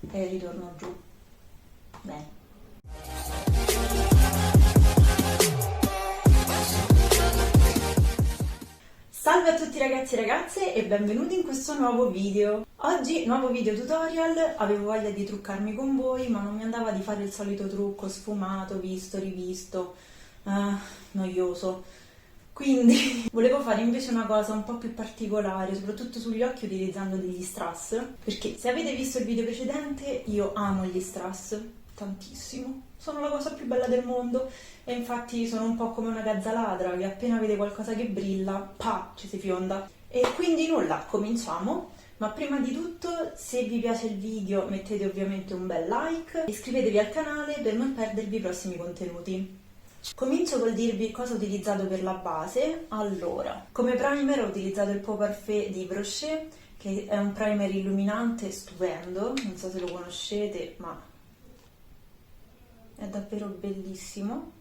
e ritorno giù. Bene. Salve a tutti ragazzi e ragazze e benvenuti in questo nuovo video. Oggi nuovo video tutorial, avevo voglia di truccarmi con voi ma non mi andava di fare il solito trucco sfumato, visto, rivisto, noioso. Quindi volevo fare invece una cosa un po' più particolare, soprattutto sugli occhi utilizzando degli strass, perché se avete visto il video precedente io amo gli strass tantissimo, sono la cosa più bella del mondo e infatti sono un po' come una gazza ladra che appena vede qualcosa che brilla, ci si fionda. E quindi nulla, cominciamo. Ma prima di tutto, se vi piace il video mettete ovviamente un bel like, iscrivetevi al canale per non perdervi i prossimi contenuti. Comincio col dirvi cosa ho utilizzato per la base. Allora, come primer ho utilizzato il Pot Parfait di Brochet, che è un primer illuminante stupendo, non so se lo conoscete, ma è davvero bellissimo.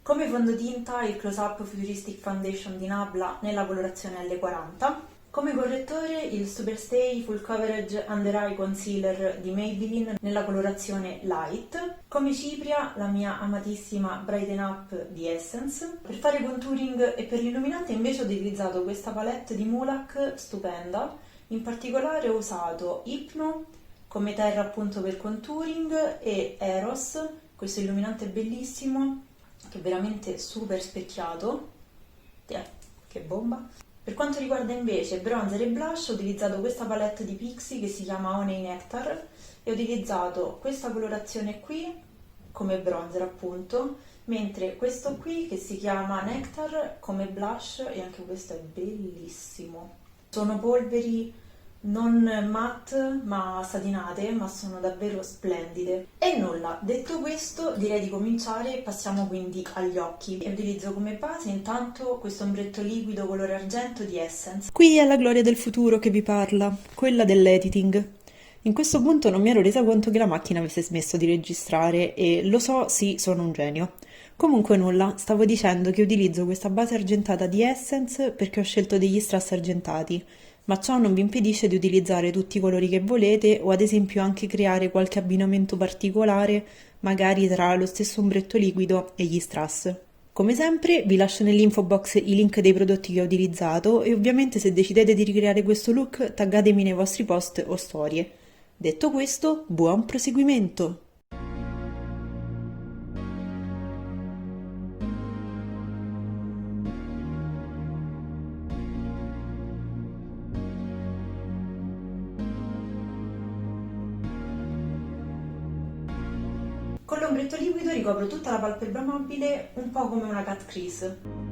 Come fondotinta il Close Up Futuristic Foundation di Nabla nella colorazione L40. Come correttore il Superstay Full Coverage Under Eye Concealer di Maybelline nella colorazione Light. Come cipria la mia amatissima Brighten Up di Essence. Per fare contouring e per l'illuminante invece ho utilizzato questa palette di Mulac stupenda. In particolare ho usato Hypno come terra appunto per contouring e Eros, questo illuminante bellissimo che è veramente super specchiato. Che bomba! Per quanto riguarda invece bronzer e blush ho utilizzato questa palette di Pixi che si chiama Honey Nectar e ho utilizzato questa colorazione qui come bronzer appunto, mentre questo qui che si chiama Nectar come blush e anche questo è bellissimo. Sono polveri non matte ma satinate, ma sono davvero splendide. E nulla, detto questo direi di cominciare, passiamo quindi agli occhi. E utilizzo come base intanto questo ombretto liquido colore argento di Essence. Qui è la Gloria del futuro che vi parla, quella dell'editing. In questo punto non mi ero resa conto che la macchina avesse smesso di registrare e lo so, sì, sono un genio. Comunque nulla, stavo dicendo che utilizzo questa base argentata di Essence perché ho scelto degli strass argentati, ma ciò non vi impedisce di utilizzare tutti i colori che volete o ad esempio anche creare qualche abbinamento particolare, magari tra lo stesso ombretto liquido e gli strass. Come sempre vi lascio nell'info box i link dei prodotti che ho utilizzato e ovviamente se decidete di ricreare questo look taggatemi nei vostri post o storie. Detto questo, buon proseguimento! Con l'ombretto liquido ricopro tutta la palpebra mobile un po' come una cut crease.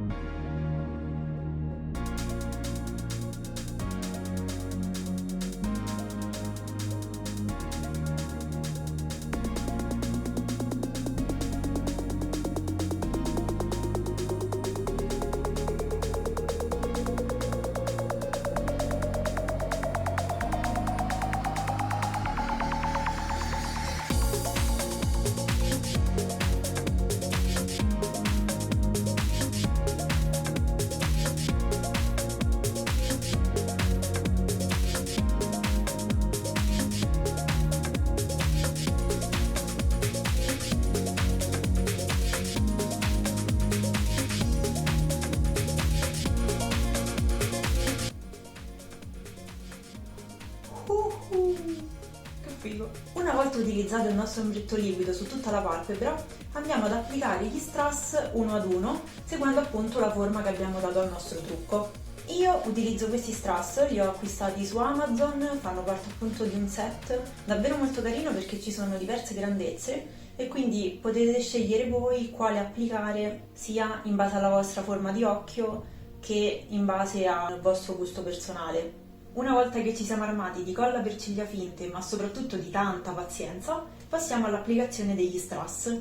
Che figo! Una volta utilizzato il nostro ombretto liquido su tutta la palpebra, andiamo ad applicare gli strass uno ad uno, seguendo appunto la forma che abbiamo dato al nostro trucco. Io utilizzo questi strass, li ho acquistati su Amazon, fanno parte appunto di un set davvero molto carino perché ci sono diverse grandezze e quindi potete scegliere voi quale applicare sia in base alla vostra forma di occhio che in base al vostro gusto personale. Una volta che ci siamo armati di colla per ciglia finte, ma soprattutto di tanta pazienza, passiamo all'applicazione degli strass.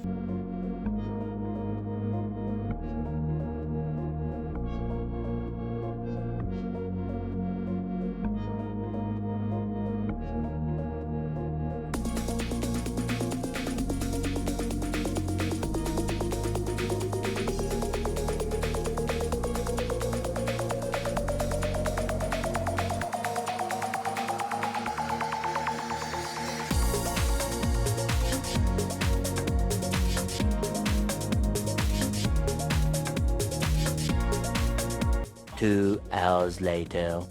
2 hours later.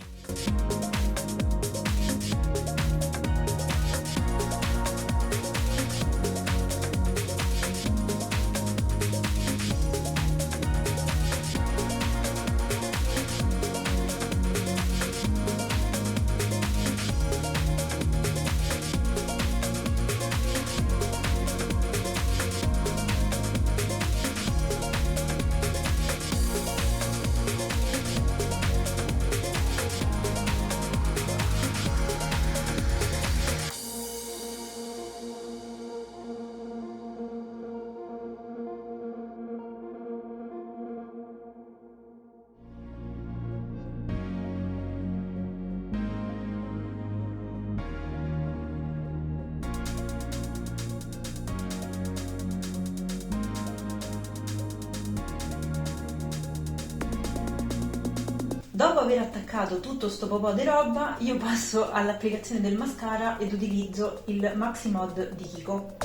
Dopo aver attaccato tutto sto popò di roba, io passo all'applicazione del mascara ed utilizzo il Maxi Mod di Kiko.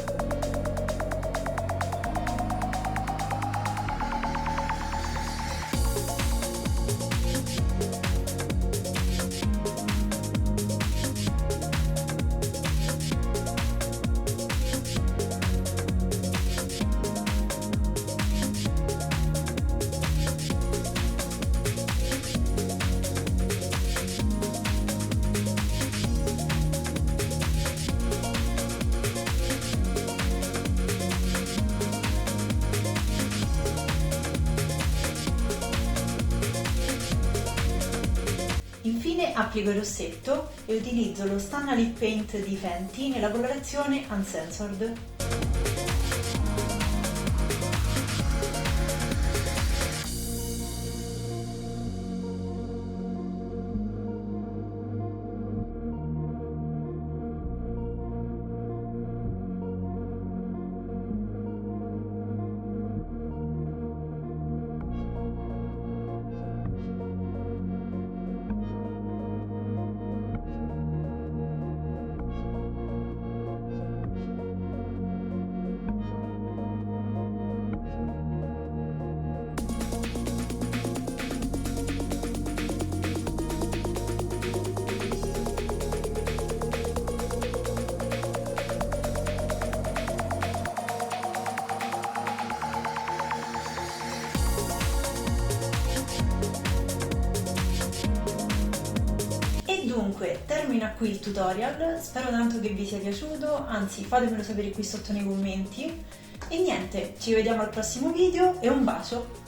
Infine applico il rossetto e utilizzo lo Stunna Lip Paint di Fenty nella colorazione Uncensored. Dunque, termina qui il tutorial, spero tanto che vi sia piaciuto, anzi fatemelo sapere qui sotto nei commenti e niente, ci vediamo al prossimo video e un bacio!